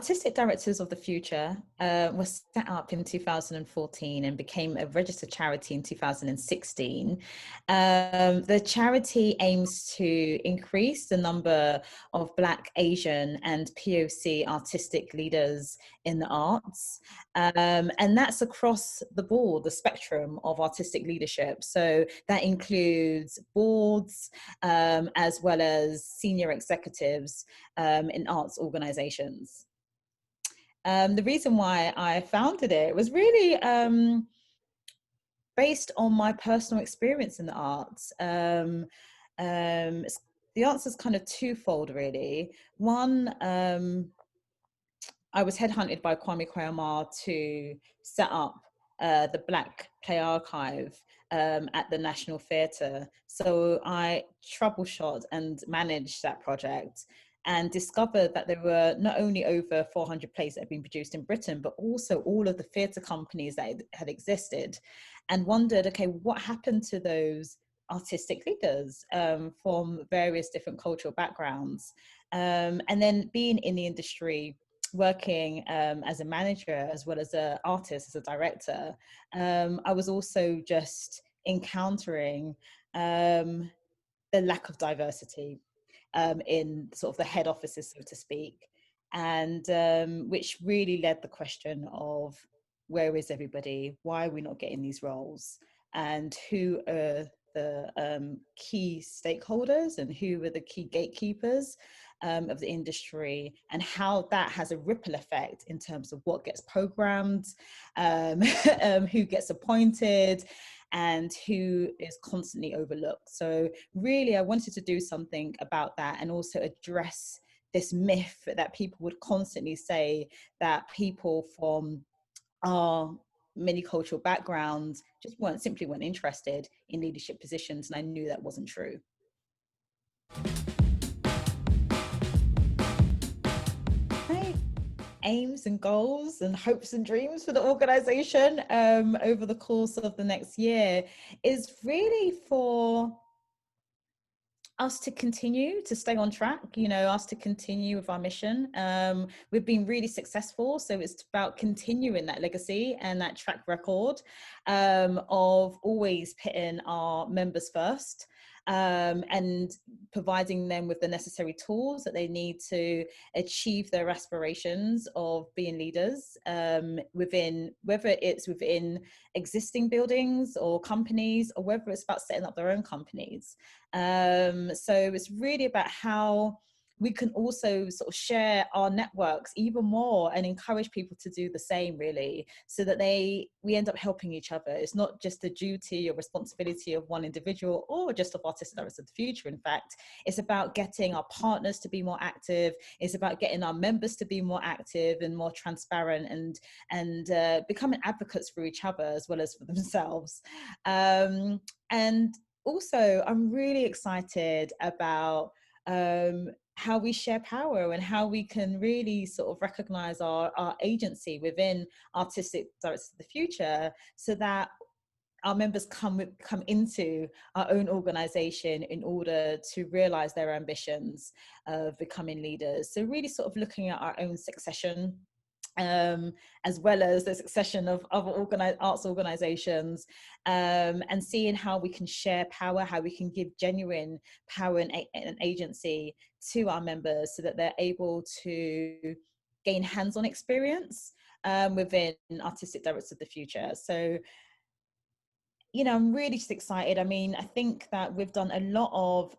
Artistic Directors of the Future was set up in 2014 and became a registered charity in 2016. The charity aims to increase the number of Black, Asian, and POC artistic leaders in the arts. And that's across the board, the spectrum of artistic leadership. So that includes boards, as well as senior executives in arts organizations. The reason why I founded it was really based on my personal experience in the arts. The answer is kind of twofold, really. One, I was headhunted by Kwame Kwei-Armah to set up the Black Play Archive at the National Theatre. So I troubleshot and managed that project and discovered that there were not only over 400 plays that had been produced in Britain, but also all of the theatre companies that had existed, and wondered, okay, what happened to those artistic leaders from various different cultural backgrounds? And then being in the industry, working as a manager as well as an artist, as a director, I was also just encountering the lack of diversity in sort of the head offices, so to speak, and which really led the question of where is everybody? Why are we not getting these roles? And who are the key stakeholders and who are the key gatekeepers of the industry, and how that has a ripple effect in terms of what gets programmed, who gets appointed, and who is constantly overlooked. So really, I wanted to do something about that and also address this myth that people would constantly say that people from our many cultural backgrounds just simply weren't interested in leadership positions, and I knew that wasn't true. Aims and goals and hopes and dreams for the organization over the course of the next year is really for us to continue to stay on track, us to continue with our mission. We've been really successful, so it's about continuing that legacy and that track record of always putting our members first, and providing them with the necessary tools that they need to achieve their aspirations of being leaders within, whether it's within existing buildings or companies, or whether it's about setting up their own companies. So it's really about how we can also sort of share our networks even more and encourage people to do the same, really, so that we end up helping each other. It's not just a duty or responsibility of one individual or just of Artistic Directors of the Future. In fact, it's about getting our partners to be more active. It's about getting our members to be more active and more transparent, and becoming advocates for each other as well as for themselves. And also, I'm really excited about how we share power and how we can really sort of recognize our agency within Artistic Directors of the Future, so that our members come into our own organization in order to realize their ambitions of becoming leaders. So really sort of looking at our own succession, as well as the succession of other arts organizations, and seeing how we can share power, how we can give genuine power and agency to our members, so that they're able to gain hands-on experience within Artistic Directors of the Future. So, I'm really just excited. I mean, I think that we've done a lot of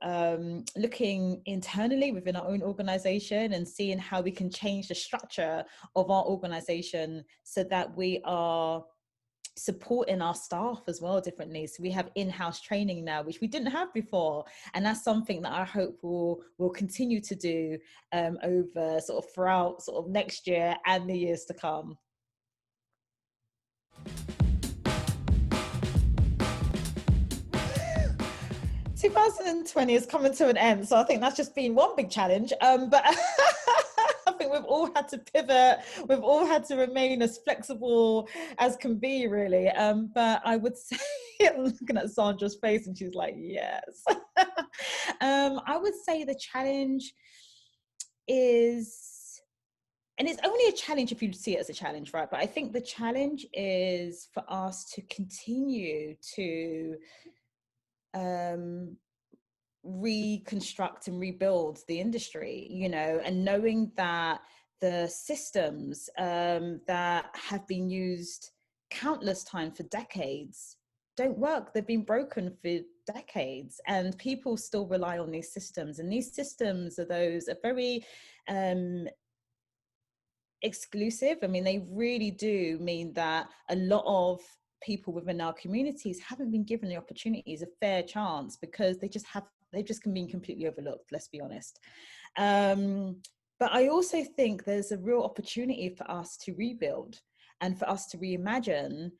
looking internally within our own organization and seeing how we can change the structure of our organization so that we are supporting our staff as well differently. So we have in-house training now, which we didn't have before. And that's something that I hope we'll continue to do over sort of throughout sort of next year and the years to come. 2020 is coming to an end, so I think that's just been one big challenge. But I think we've all had to pivot. We've all had to remain as flexible as can be, really. But I would say, I'm looking at Sandra's face, and she's like, yes. I would say the challenge is and it's only a challenge if you see it as a challenge, right? But I think the challenge is for us to continue to reconstruct and rebuild the industry, you know, and knowing that the systems that have been used countless times for decades don't work. They've been broken for decades, and people still rely on these systems. And these systems are very exclusive. I mean, they really do mean that a lot of people within our communities haven't been given the opportunities, a fair chance, because they've just been completely overlooked, let's be honest. But I also think there's a real opportunity for us to rebuild and for us to reimagine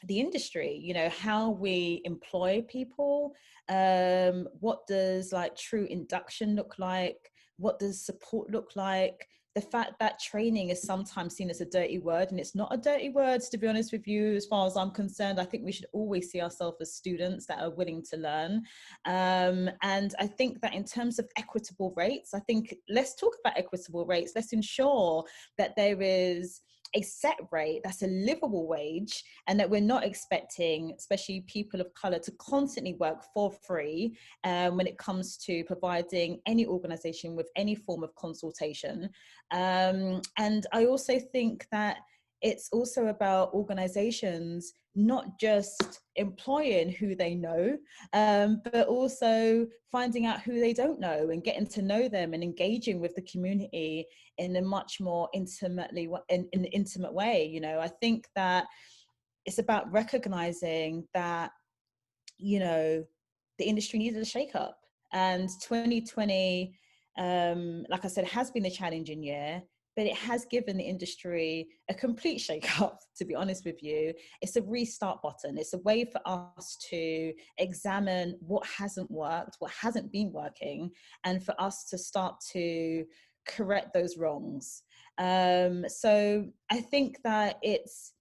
the industry, you know, how we employ people, what does like true induction look like, what does support look like. The fact that training is sometimes seen as a dirty word, and it's not a dirty word, to be honest with you, as far as I'm concerned. I think we should always see ourselves as students that are willing to learn. And I think that in terms of equitable rates, I think let's talk about equitable rates. Let's ensure that there is a set rate that's a livable wage, and that we're not expecting, especially people of color, to constantly work for free when it comes to providing any organization with any form of consultation. And I also think that it's also about organizations not just employing who they know, but also finding out who they don't know and getting to know them and engaging with the community in a much more intimate way. You know, I think that it's about recognizing that, you know, the industry needed a shake-up, and 2020, like I said, has been a challenging year, but it has given the industry a complete shake-up, to be honest with you. It's a restart button. It's a way for us to examine what hasn't worked, what hasn't been working, and for us to start to correct those wrongs. So I think that it's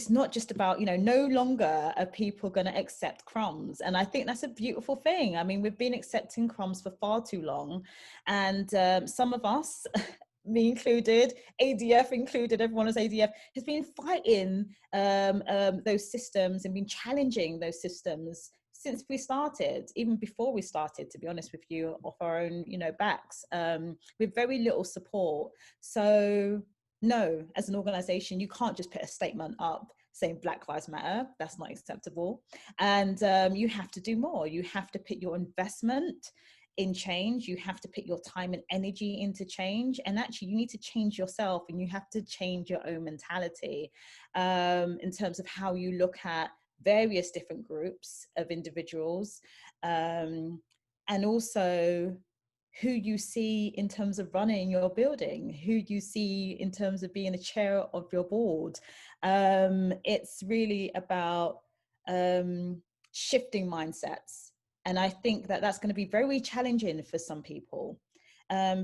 not just about, you know, no longer are people going to accept crumbs. And I think that's a beautiful thing. I mean, we've been accepting crumbs for far too long. And some of us, me included, ADF included, everyone as ADF, has been fighting those systems and been challenging those systems since we started, even before we started, to be honest with you, off our own, you know, backs, with very little support. So no, as an organization, you can't just put a statement up saying Black Lives Matter. That's not acceptable. And you have to do more. You have to put your investment in change. You have to put your time and energy into change. And actually, you need to change yourself, and you have to change your own mentality in terms of how you look at various different groups of individuals, and also who you see in terms of running your building, who you see in terms of being the chair of your board. It's really about shifting mindsets. And I think that that's going to be very challenging for some people,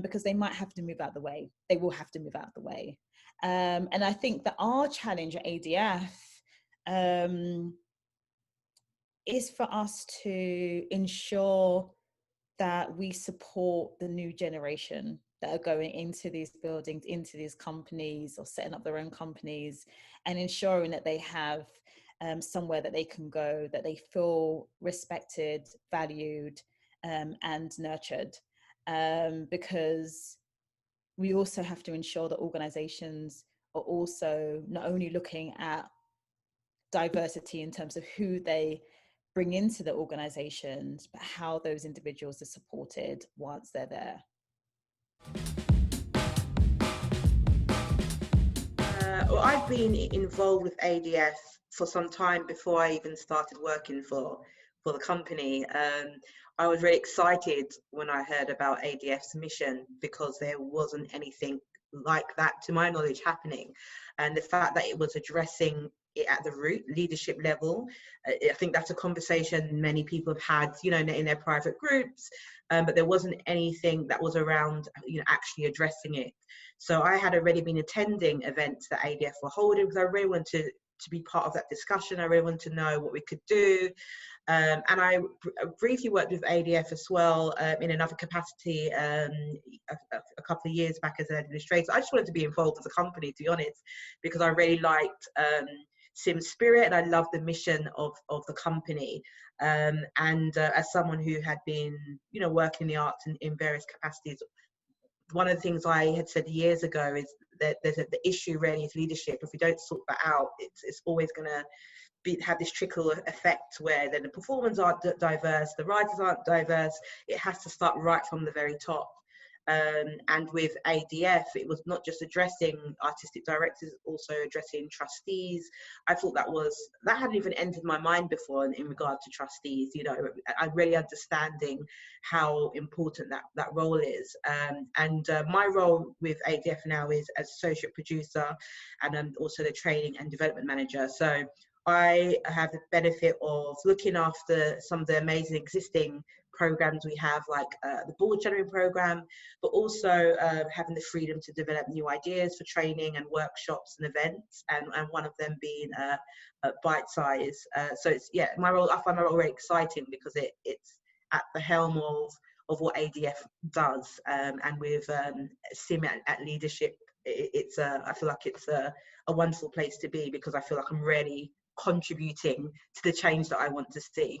because they might have to move out the way. They will have to move out the way. And I think that our challenge at ADF is for us to ensure that we support the new generation that are going into these buildings, into these companies, or setting up their own companies, and ensuring that they have somewhere that they can go, that they feel respected, valued, and nurtured. Because we also have to ensure that organizations are also not only looking at diversity in terms of who they bring into the organizations, but how those individuals are supported once they're there. Well, I've been involved with ADF for some time before I even started working for the company. I was really excited when I heard about ADF's mission, because there wasn't anything like that, to my knowledge, happening. And the fact that it was addressing it at the root leadership level, I think that's a conversation many people have had, you know, in their private groups, but there wasn't anything that was around, you know, actually addressing it. So I had already been attending events that ADF were holding, because I really wanted to be part of that discussion. I really wanted to know what we could do. And I briefly worked with ADF as well in another capacity a couple of years back as an administrator. I just wanted to be involved as a company, to be honest, because I really liked Sim's spirit and I loved the mission of the company. And as someone who had been, working in the arts in various capacities, one of the things I had said years ago is that the issue really is leadership. If we don't sort that out, it's always going to have this trickle effect where then the performers aren't diverse, the writers aren't diverse. It has to start right from the very top. And with ADF, it was not just addressing artistic directors, also addressing trustees. I thought that hadn't even entered my mind before in regard to trustees. I'm really understanding how important that role is. And my role with ADF now is as associate producer, and I'm also the training and development manager. So I have the benefit of looking after some of the amazing existing programs we have, like the board shadowing program, but also having the freedom to develop new ideas for training and workshops and events, and one of them being bitesize. So it's, my role, I find my role very exciting because it's at the helm of what ADF does, and with Sim at leadership, I feel like it's a wonderful place to be, because I feel like I'm really contributing to the change that I want to see.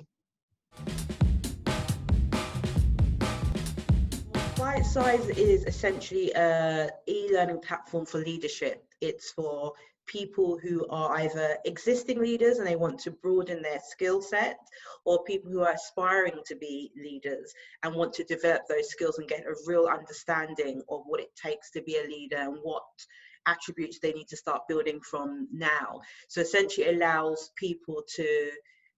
Bitesize is essentially an e-learning platform for leadership. It's for people who are either existing leaders and they want to broaden their skill set, or people who are aspiring to be leaders and want to develop those skills and get a real understanding of what it takes to be a leader and what attributes they need to start building from now. So essentially it allows people to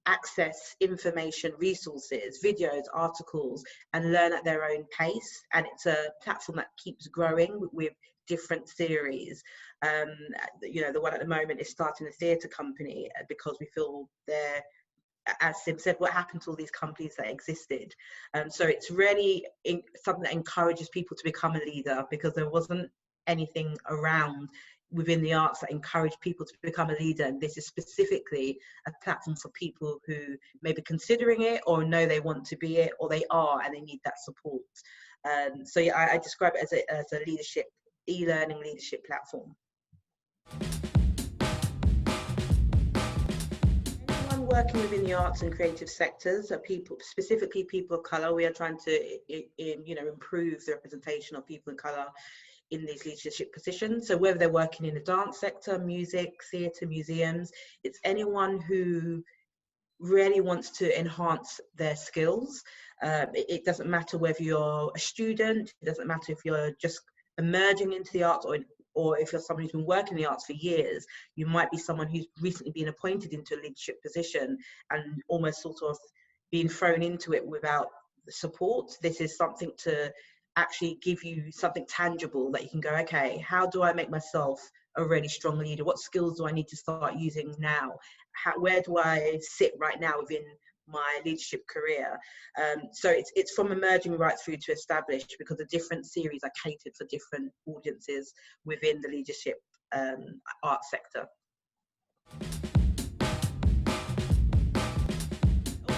access information, resources, videos, articles, and learn at their own pace. And it's a platform that keeps growing with different series. The one at the moment is starting a theatre company, because we feel they're, as Sim said, what happened to all these companies that existed? So it's really something that encourages people to become a leader, because there wasn't anything around within the arts that encourage people to become a leader. And this is specifically a platform for people who may be considering it, or know they want to be it, or they are and they need that support. So I describe it as a leadership, e-learning leadership platform. Anyone working within the arts and creative sectors, people, specifically people of colour, we are trying to improve the representation of people of colour in these leadership positions. So whether they're working in the dance sector, music, theatre, museums, it's anyone who really wants to enhance their skills. It doesn't matter whether you're a student, it doesn't matter if you're just emerging into the arts, or if you're someone who's been working in the arts for years. You might be someone who's recently been appointed into a leadership position and almost sort of being thrown into it without support. This is something to actually give you something tangible that you can go, okay, how do I make myself a really strong leader? What skills do I need to start using now? Where do I sit right now within my leadership career? So it's from emerging right through to established, because the different series are catered for different audiences within the leadership art sector.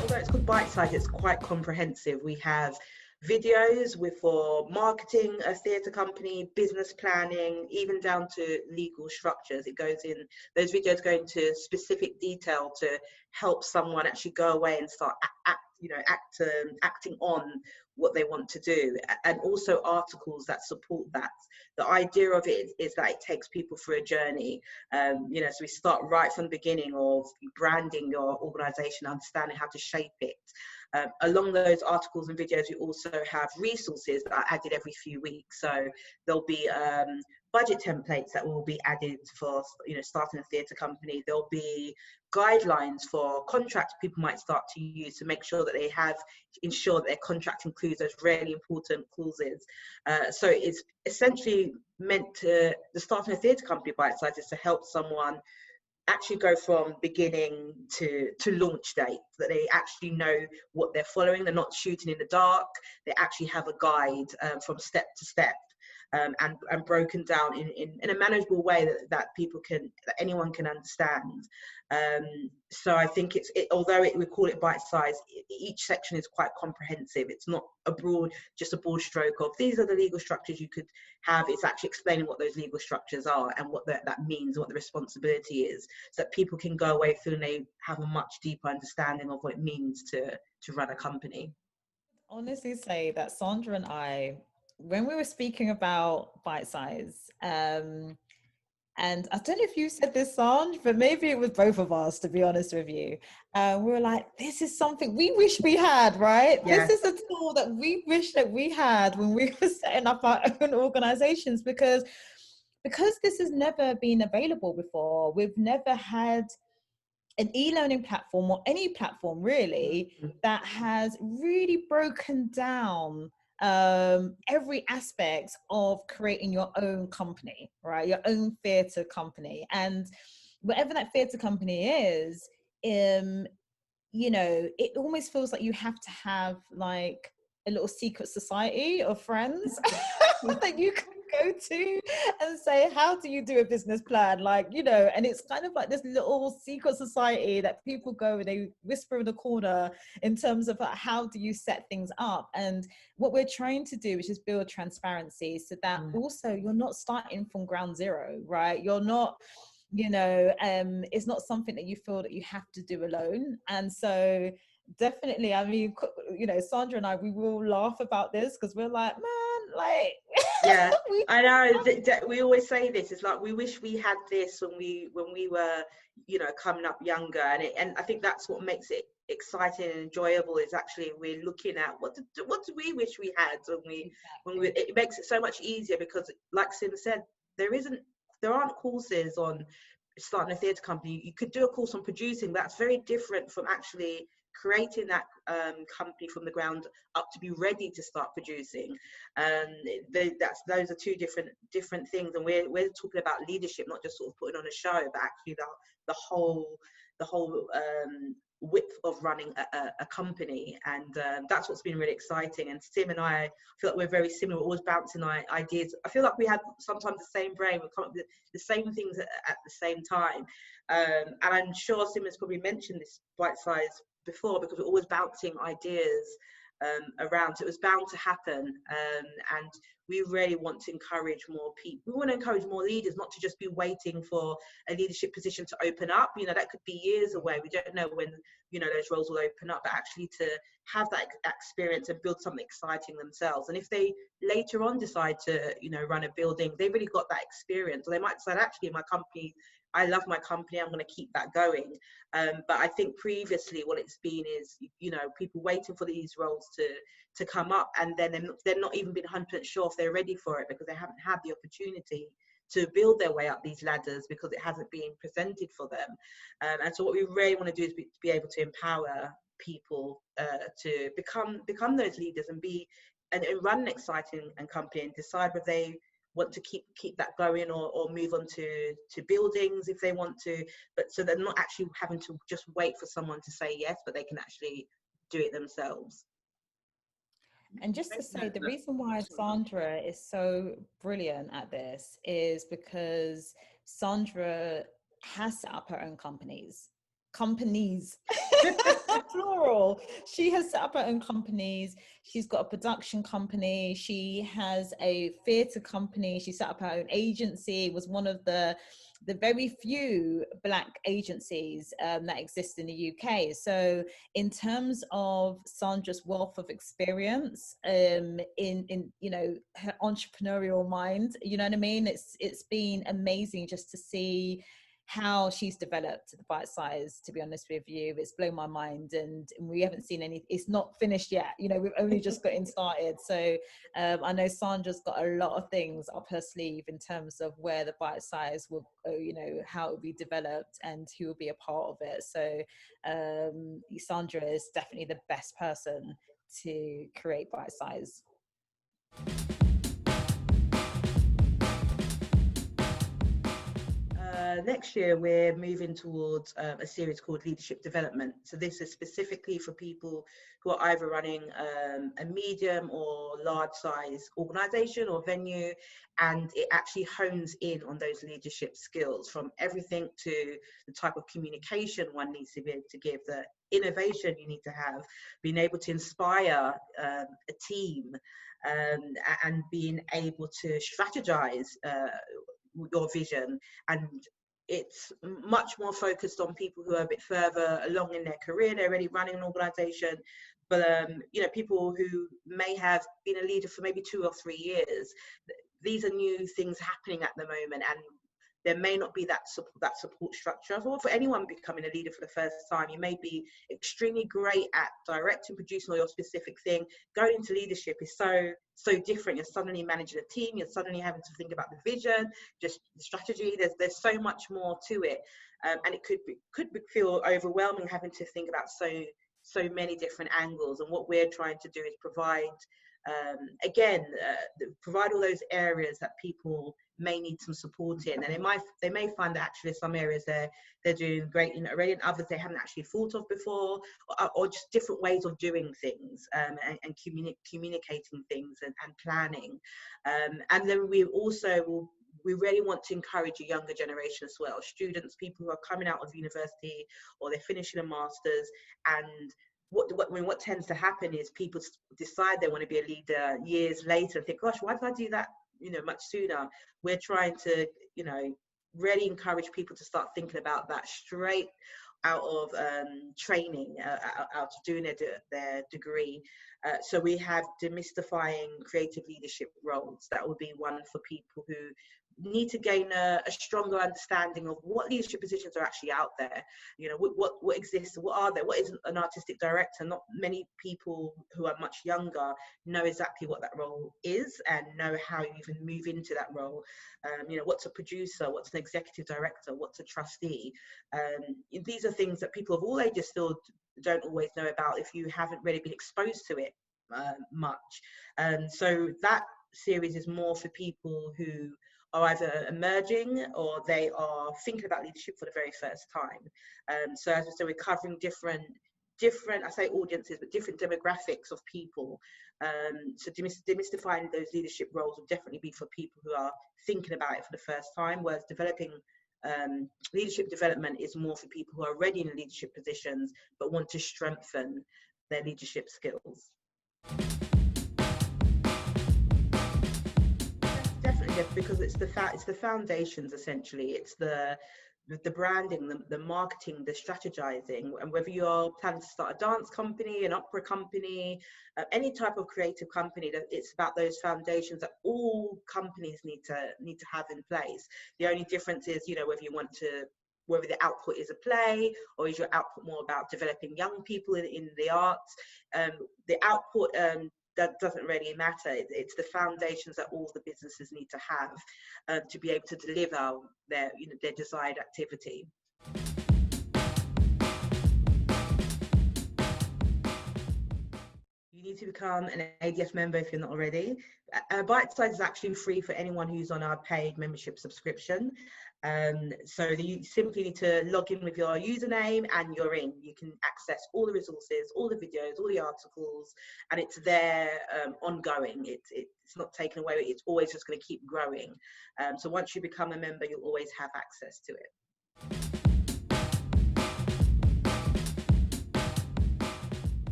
Although it's called Bitesize, it's quite comprehensive. We have videos for marketing a theatre company, business planning, even down to legal structures. Those videos go into specific detail to help someone actually go away and start acting on what they want to do, and also articles that support that. The idea of it is that it takes people through a journey. So we start right from the beginning of branding your organisation, understanding how to shape it. Along those articles and videos, we also have resources that are added every few weeks. So there'll be budget templates that will be added for starting a theatre company. There'll be guidelines for contracts people might start to use to make sure that they ensure that their contract includes those really important clauses. So it's essentially meant to, the starting a theatre company Bitesize is to help someone actually go from beginning to launch date, that they actually know what they're following. They're not shooting in the dark. They actually have a guide from step to step. and broken down in a manageable way that anyone can understand. So I think although we call it bite size, each section is quite comprehensive. It's not just a broad stroke of these are the legal structures you could have. It's actually explaining what those legal structures are and what that means, what the responsibility is, so that people can go away feeling they have a much deeper understanding of what it means to run a company. Honestly say that Sandra and I, when we were speaking about bite size, and I don't know if you said this, Sandra, but maybe it was both of us, to be honest with you. We were like, this is something we wish we had, right? Yeah. This is a tool that we wish that we had when we were setting up our own organizations, because this has never been available before. We've never had an e-learning platform, or any platform really, that has really broken down every aspect of creating your own company, right? Your own theatre company. And whatever that theatre company is, you know, it almost feels like you have to have like a little secret society of friends that you can go to and say, how do you do a business plan? Like, you know, and it's kind of like this little secret society that people go and they whisper in the corner in terms of how do you set things up. And what we're trying to do is just build transparency so that also you're not starting from ground zero, right? You're not, you know, it's not something that you feel that you have to do alone. And so definitely, I mean, you know, Sandra and I, we will laugh about this because we're like, man, like, yeah, I know we always say this. It's like we wish we had this when we were, you know, coming up younger, and I think that's what makes it exciting and enjoyable, is actually we're looking at what do we wish we had when we it makes it so much easier, because like Sim said, there aren't courses on starting a theatre company. You could do a course on producing. That's very different from actually creating that company from the ground up to be ready to start producing. Those are two different things, and we're talking about leadership, not just sort of putting on a show, but actually the whole width of running a company. And that's what's been really exciting. And Sim and I feel like we're very similar. We're always bouncing ideas. I feel like we have sometimes the same brain. We come up with the same things at the same time. And I'm sure Sim has probably mentioned this bite size before, because we're always bouncing ideas around, so it was bound to happen. And we really want to encourage more people. We want to encourage more leaders, not to just be waiting for a leadership position to open up. You know, that could be years away. We don't know when, you know, those roles will open up, but actually to have that experience and build something exciting themselves. And if they later on decide to, you know, run a building, they've really got that experience. Or they might decide, actually, my company, I love my company, I'm going to keep that going. But I think previously what it's been is, you know, people waiting for these roles to come up, and then they're not even been 100% sure if they're ready for it, because they haven't had the opportunity to build their way up these ladders, because it hasn't been presented for them. And so what we really want to do is be able to empower people to become those leaders and run an exciting company, and decide whether they want to keep that going, or move on to buildings if they want to, but so they're not actually having to just wait for someone to say yes, but they can actually do it themselves. And just to say, the reason why Sandra is so brilliant at this is because Sandra has set up her own companies, plural. She has set up her own companies. She's got a production company. She has a theatre company. She set up her own agency. It was one of the very few Black agencies that exist in the UK. So in terms of Sandra's wealth of experience in you know, her entrepreneurial mind, you know what I mean? It's been amazing just to see how she's developed the bite size. To be honest with you, it's blown my mind, and we haven't seen any, it's not finished yet, you know, we've only just gotten started. So I know Sandra's got a lot of things up her sleeve in terms of where the bite size will go, you know, how it will be developed and who will be a part of it. So Sandra is definitely the best person to create bite size. next year we're moving towards a series called Leadership Development. So this is specifically for people who are either running a medium or large size organization or venue, and it actually hones in on those leadership skills, from everything to the type of communication one needs to be able to give, the innovation you need to have, being able to inspire a team, and being able to strategize your vision. And it's much more focused on people who are a bit further along in their career. They're already running an organization, but you know, people who may have been a leader for maybe 2 or 3 years. These are new things happening at the moment, and there may not be that support structure. So for anyone becoming a leader for the first time, you may be extremely great at directing, producing your specific thing. Going into leadership is so different. You're suddenly managing a team. You're suddenly having to think about the vision, just the strategy. There's so much more to it, and it could feel overwhelming having to think about so many different angles. And what we're trying to do is provide, provide all those areas that people may need some support in, and they may find that actually some areas they're doing great in already, and others they haven't actually thought of before, or just different ways of doing things, and communicating things and planning. And then we really want to encourage a younger generation as well, students, people who are coming out of university or they're finishing a master's. And what tends to happen is people decide they want to be a leader years later and think, gosh, why did I do that, you know, much sooner? We're trying to, you know, really encourage people to start thinking about that straight out of training, out of doing their degree. So we have demystifying creative leadership roles. That would be one for people who need to gain a stronger understanding of what leadership positions are actually out there. You know, what exists, what are there, what is an artistic director? Not many people who are much younger know exactly what that role is and know how you even move into that role. You know, what's a producer, what's an executive director, what's a trustee? These are things that people of all ages still don't always know about if you haven't really been exposed to it much. So that series is more for people who are either emerging or they are thinking about leadership for the very first time. So as I said, we're covering different, I say audiences, but different demographics of people. So demystifying those leadership roles will definitely be for people who are thinking about it for the first time, whereas developing leadership development is more for people who are already in leadership positions but want to strengthen their leadership skills. Definitely, because it's the foundations essentially. It's the branding, the marketing, the strategizing, and whether you're planning to start a dance company, an opera company, any type of creative company, that it's about those foundations that all companies need to have in place. The only difference is, you know, whether the output is a play or is your output more about developing young people in the arts. The output that doesn't really matter. It's the foundations that all the businesses need to have to be able to deliver their desired activity. You need to become an ADF member if you're not already. Bitesize is actually free for anyone who's on our paid membership subscription. So you simply need to log in with your username and you're in. You can access all the resources, all the videos, all the articles, and it's there ongoing. It's not taken away. It's always just going to keep growing. So once you become a member, you'll always have access to it.